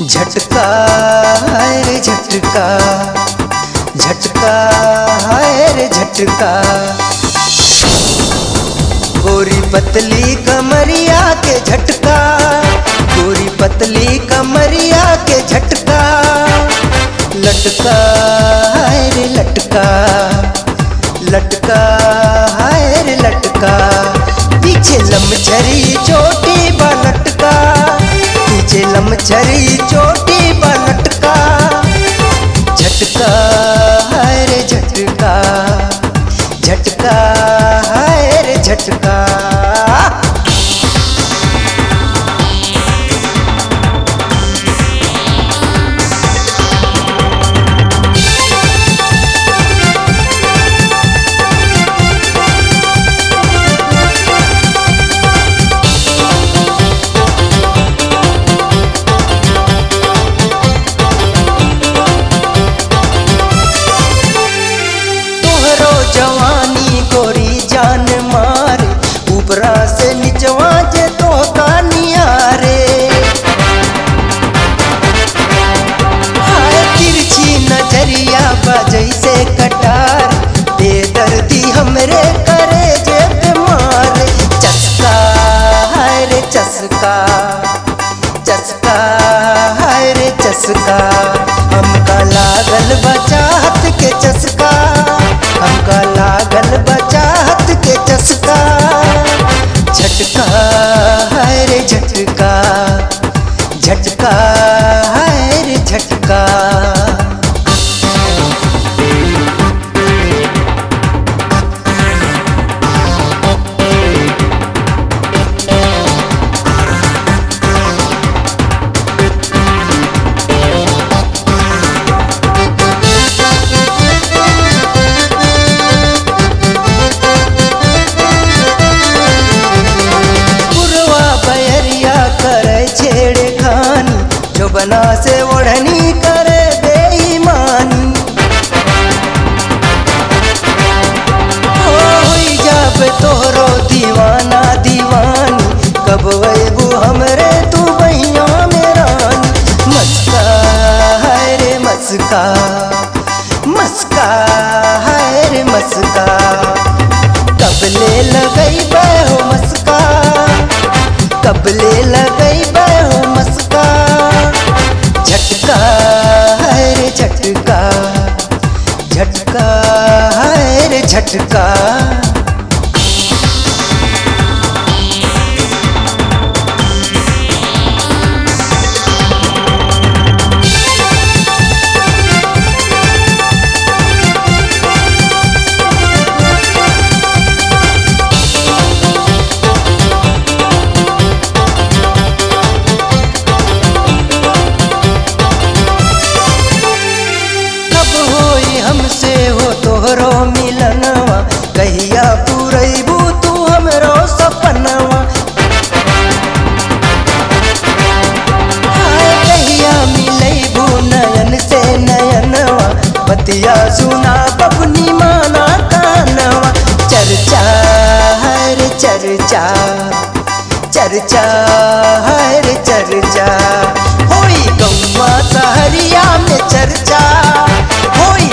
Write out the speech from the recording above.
झटका है रे झटका, झटका है रे झटका। गोरी पतली कमरिया के झटका, गोरी पतली कमरिया के झटका। लटका है रे लटका, लटका है रे लटका। पीछे लमछरी चोटी बा लटका, पीछे लमछरी चोटी बा लटका। झटका है रे झटका, झटका है रे झटका। जवानी गोरी जान मारे, ऊपरा से निचवा जे तो कानियारे। हाय तिरछी नजरिया बजई से कटार, बेदर्दी हमरे करे जे पे मारे। चस्का है रे चस्का, चस्का है रे चस्का। हमका लागल बचाहत के चस्का, हमका लागल बचाहत के चस्का। झटका है रे झटका, झटका है रे झटका। छेड़े खानी जो बना से ओढ़नी करे बेईमानी। होई जब तोहरो दीवाना दीवानी, कब वैबू हमरे तू बहिया में रानी। मस्का है रे मस्का, मस्का है रे मस्का। कबले लगई हो मस्का, कबले लगई हो मस्का। झटका है रे झटका, झटका है रे झटका। हमसे हो तोहरो मिलनवा, कहिया पूरैबू तू हमरो सपनवा। हाय कहिया मिलैबू नयन से नयनवा, बतिया सुना बबनी माना कानवा। चर्चा है रे चर्चा, चर्चा है रे चर्चा। होई गौवा सहरिया में चर्चा, होई